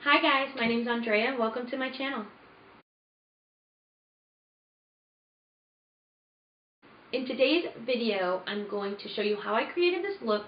Hi guys, my name's Andrea and welcome to my channel. In today's video, I'm going to show you how I created this look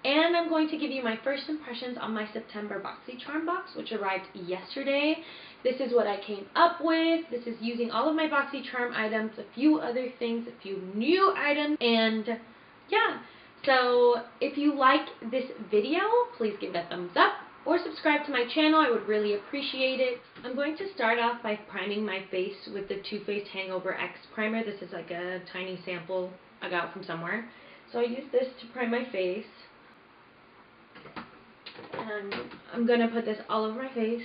and I'm going to give you my first impressions on my September Boxycharm box, which arrived yesterday. This is what I came up with. This is using all of my Boxycharm items, a few other things, a few new items, and yeah. So if you like this video, please give it a thumbs up or subscribe to my channel. I would really appreciate it. I'm going to start off by priming my face with the Too Faced Hangover X primer. This is like a tiny sample I got from somewhere. So I use this to prime my face. And I'm going to put this all over my face.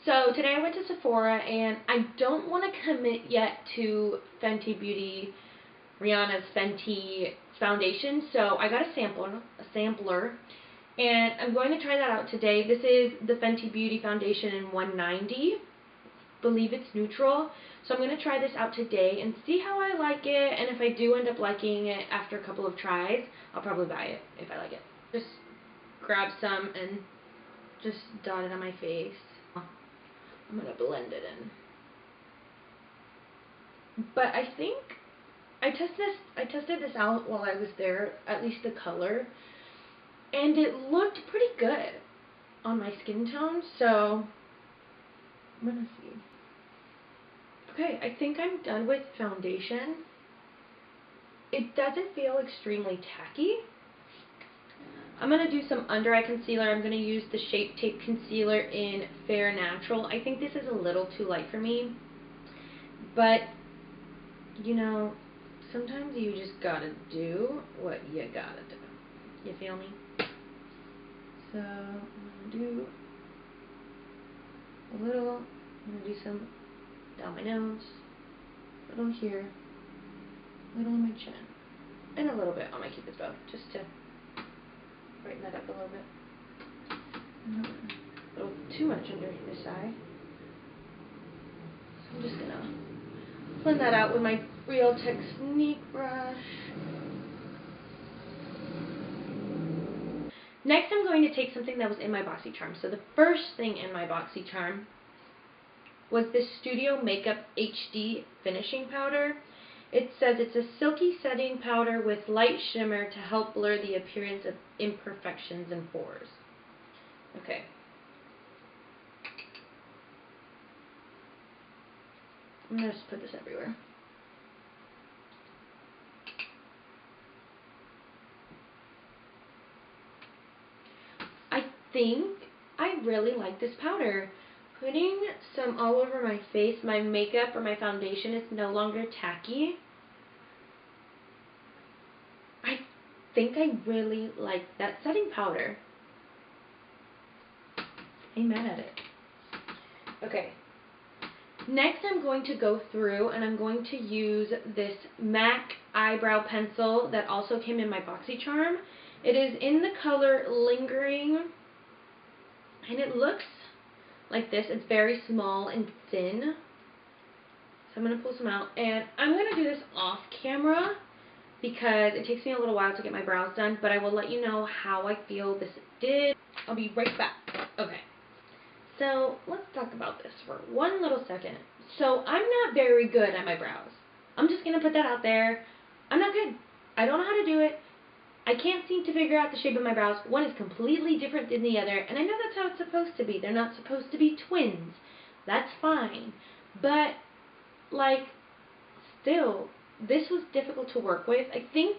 So today I went to Sephora and I don't want to commit yet to Fenty Beauty, Rihanna's Fenty foundation. So I got a sampler, and I'm going to try that out today. This is the Fenty Beauty foundation in 190. Believe it's neutral. So I'm going to try this out today and see how I like it, and if I do end up liking it after a couple of tries, I'll probably buy it if I like it. Just grab some and just dot it on my face. I'm going to blend it in. But I think I tested this out while I was there, at least the color, and it looked pretty good on my skin tone, so I'm gonna see. Okay, I think I'm done with foundation. It doesn't feel extremely tacky. I'm going to do some under eye concealer. I'm going to use the Shape Tape Concealer in Fair Natural. I think this is a little too light for me, but you know, sometimes you just gotta do what you gotta do. You feel me? So I'm going to do a little, I'm going to do some down my nose, a little here, a little on my chin, and a little bit on my cupid's bow, just to brighten that up a little bit. A little too much underneath this side. So I'm just going to blend that out with my Real Technique brush. Next, I'm going to take something that was in my Boxycharm. So the first thing in my Boxycharm was this Studio Makeup HD Finishing Powder. It says it's a silky setting powder with light shimmer to help blur the appearance of imperfections and pores. Okay. I'm going to just put this everywhere. I think I really like this powder. Putting some all over my face, my makeup or my foundation is no longer tacky. I think I really like that setting powder. Ain't mad at it. Okay. Next I'm going to go through and I'm going to use this MAC eyebrow pencil that also came in my Boxycharm. It is in the color Lingering, and it looks like this. It's very small and thin. So I'm going to pull some out, and I'm going to do this off camera because it takes me a little while to get my brows done, but I will let you know how I feel this did. I'll be right back. Okay. So let's talk about this for one little second. So I'm not very good at my brows. I'm just going to put that out there. I'm not good. I don't know how to do it. I can't seem to figure out the shape of my brows. One is completely different than the other, and I know that's how it's supposed to be. They're not supposed to be twins. That's fine. But, like, still, this was difficult to work with. I think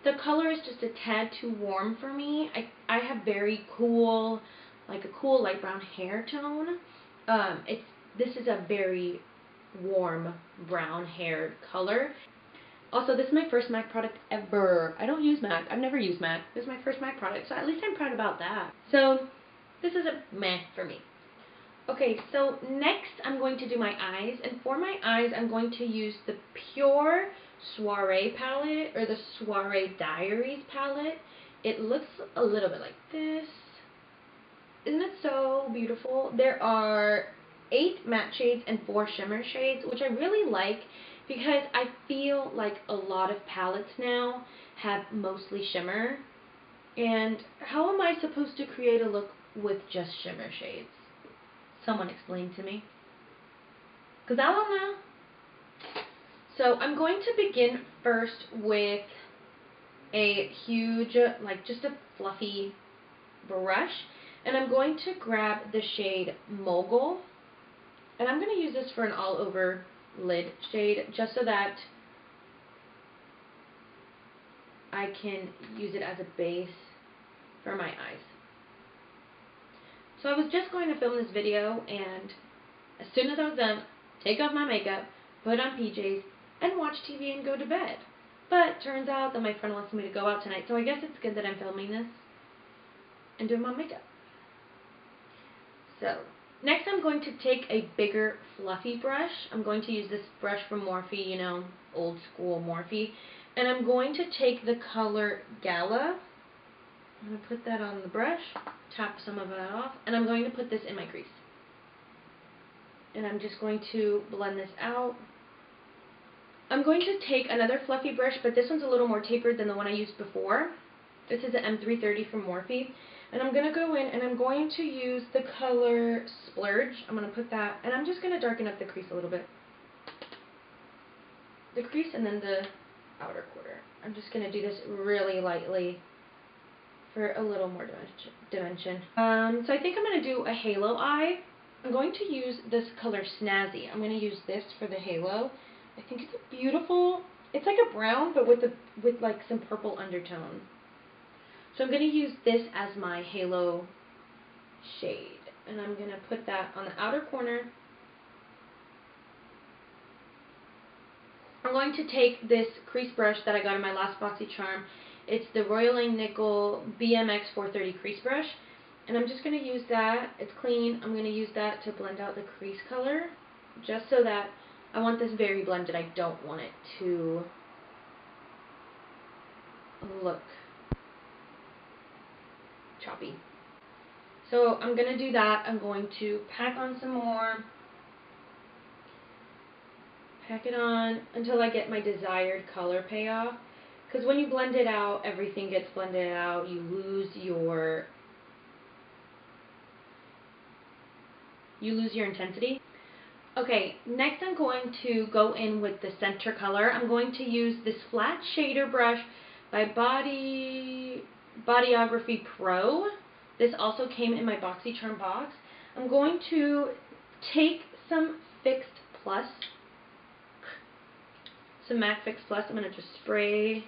the color is just a tad too warm for me. I have very cool, like a cool light brown hair tone. This is a very warm brown haired color. Also, this is my first MAC product ever. I don't use MAC. I've never used MAC. This is my first MAC product, so at least I'm proud about that. So, this is a meh for me. Okay, so next I'm going to do my eyes, and for my eyes I'm going to use the Pure Soiree palette, or the Soiree Diaries palette. It looks a little bit like this. Isn't it so beautiful? There are 8 matte shades and 4 shimmer shades, which I really like because I feel like a lot of palettes now have mostly shimmer, And how am I supposed to create a look with just shimmer shades? Someone explain to me, because I don't know. So I'm going to begin first with a huge, like just a fluffy brush, and I'm going to grab the shade Mogul, and I'm going to use this for an all over lid shade just so that I can use it as a base for my eyes. So I was just going to film this video, and as soon as I was done, take off my makeup, put on PJs, and watch TV and go to bed. But turns out that my friend wants me to go out tonight, so I guess it's good that I'm filming this and doing my makeup. So next I'm going to take a bigger fluffy brush. I'm going to use this brush from Morphe, you know, old school Morphe. And I'm going to take the color Gala. I'm going to put that on the brush, tap some of that off, and I'm going to put this in my crease. And I'm just going to blend this out. I'm going to take another fluffy brush, but this one's a little more tapered than the one I used before. This is an M330 from Morphe. And I'm going to go in and I'm going to use the color Splurge. I'm going to put that, and I'm just going to darken up the crease a little bit. The crease and then the outer quarter. I'm just going to do this really lightly for a little more dimension. So I think I'm going to do a halo eye. I'm going to use this color Snazzy. I'm going to use this for the halo. I think it's a beautiful, it's like a brown, but with like some purple undertone. So I'm going to use this as my halo shade, and I'm going to put that on the outer corner. I'm going to take this crease brush that I got in my last Boxycharm. It's the Royal Nickel BMX 430 crease brush, and I'm just going to use that. It's clean. I'm going to use that to blend out the crease color, just so that I want this very blended. I don't want it to look choppy. So I'm going to do that. I'm going to pack on some more. Pack it on until I get my desired color payoff. Because when you blend it out, everything gets blended out. You lose your intensity. Okay, next I'm going to go in with the center color. I'm going to use this flat shader brush by Bodyography Pro. This also came in my Boxycharm box. I'm going to take some Fixed Plus, some MAC Fix Plus. I'm going to just spray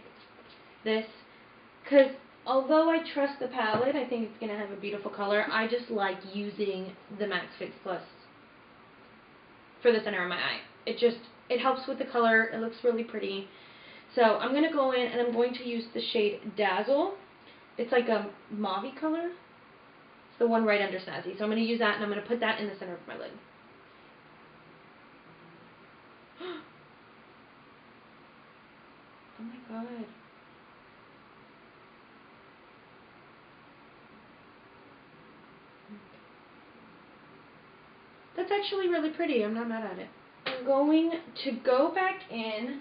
this, because although I trust the palette, I think it's going to have a beautiful color, I just like using the MAC Fix Plus for the center of my eye. It helps with the color. It looks really pretty. So I'm going to go in and I'm going to use the shade Dazzle. It's like a mauve color. It's the one right under Snazzy. So I'm going to use that, and I'm going to put that in the center of my lid. Oh my god. That's actually really pretty. I'm not mad at it. I'm going to go back in,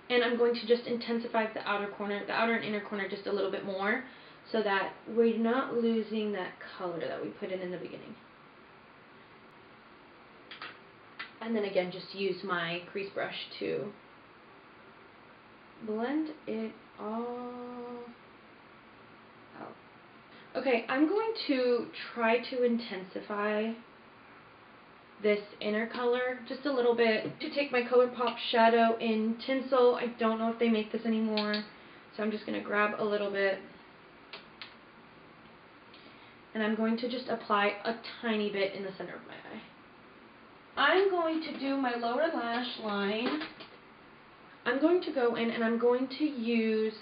and I'm going to just intensify the outer corner, the outer and inner corner just a little bit more, so that we're not losing that color that we put in the beginning. And then again, just use my crease brush to blend it all out. Okay, I'm going to try to intensify this inner color just a little bit. To take my ColourPop shadow in Tinsel. I don't know if they make this anymore, so I'm just going to grab a little bit, and I'm going to just apply a tiny bit in the center of my eye. I'm going to do my lower lash line. I'm going to go in and I'm going to use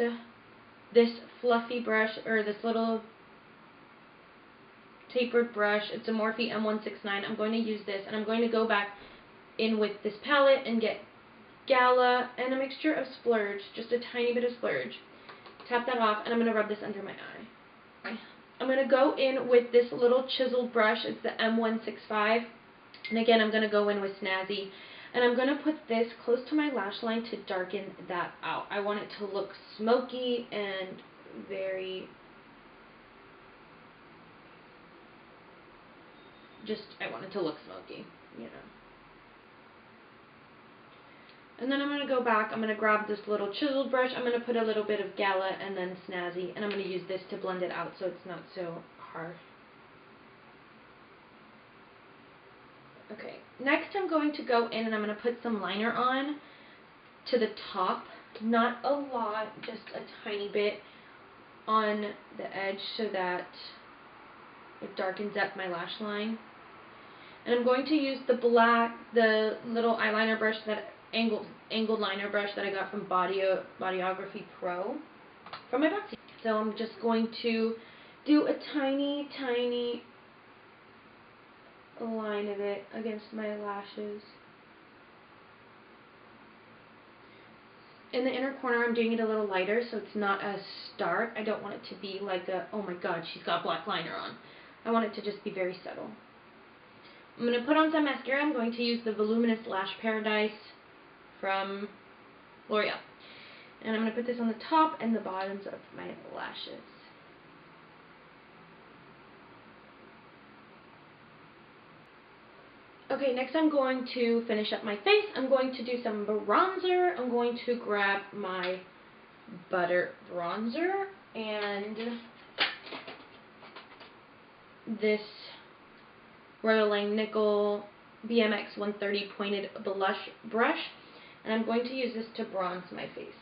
this fluffy brush, or this little tapered brush. It's a Morphe M169. I'm going to use this, and I'm going to go back in with this palette and get Gala and a mixture of Splurge, just a tiny bit of Splurge. Tap that off, and I'm going to rub this under my eye. I'm going to go in with this little chiseled brush. It's the M165. And again, I'm going to go in with Snazzy. And I'm going to put this close to my lash line to darken that out. I want it to look smoky and very, just, I want it to look smoky, you know. And then I'm going to go back, I'm going to grab this little chiseled brush, I'm going to put a little bit of Gala and then Snazzy, and I'm going to use this to blend it out so it's not so harsh. Okay, next I'm going to go in and I'm going to put some liner on to the top. Not a lot, just a tiny bit on the edge so that it darkens up my lash line. And I'm going to use the little eyeliner brush, that angled liner brush that I got from Bodyography Pro from my Boxy. So I'm just going to do a tiny, tiny line of it against my lashes. In the inner corner, I'm doing it a little lighter so it's not as stark. I don't want it to be like a, oh my god, she's got black liner on. I want it to just be very subtle. I'm going to put on some mascara. I'm going to use the Voluminous Lash Paradise from L'Oreal. And I'm going to put this on the top and the bottoms of my lashes. Okay, next I'm going to finish up my face. I'm going to do some bronzer. I'm going to grab my Butter Bronzer and this Royal Langnickel BMX 130 pointed blush brush, and I'm going to use this to bronze my face.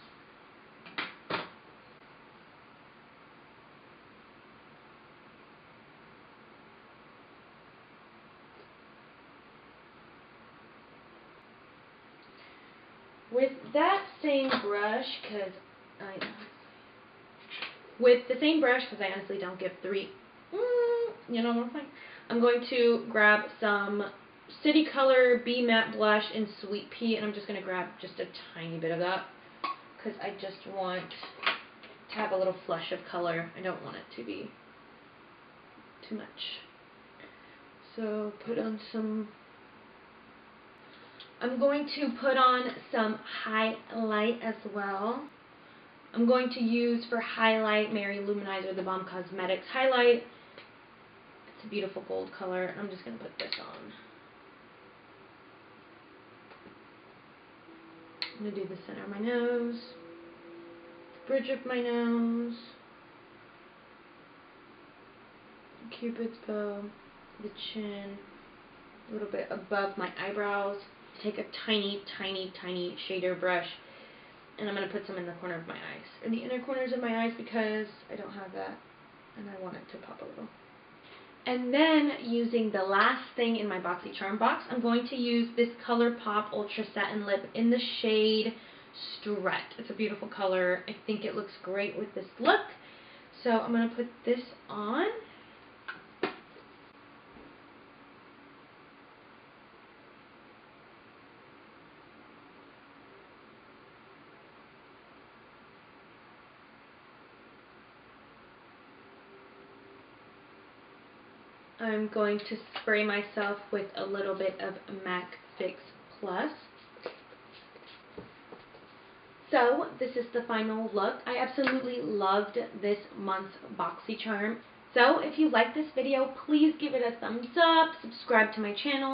With that same brush, because I honestly don't give three, you know what I'm saying? I'm going to grab some City Color B Matte Blush in Sweet Pea, and I'm just going to grab just a tiny bit of that, because I just want to have a little flush of color. I don't want it to be too much. So put on some, I'm going to put on some highlight as well. I'm going to use for highlight Mary Luminizer, the Balm Cosmetics highlight. It's a beautiful gold color. I'm just going to put this on. I'm going to do the center of my nose, the bridge of my nose, Cupid's bow, the chin, a little bit above my eyebrows. Take a tiny, tiny, tiny shader brush, and I'm going to put some in the corner of my eyes, or the inner corners of my eyes, because I don't have that, and I want it to pop a little. And then, using the last thing in my Boxycharm box, I'm going to use this ColourPop Ultra Satin Lip in the shade Strut. It's a beautiful color. I think it looks great with this look. So I'm going to put this on. I'm going to spray myself with a little bit of MAC Fix Plus. So, this is the final look. I absolutely loved this month's Boxycharm. So, if you like this video, please give it a thumbs up, subscribe to my channel.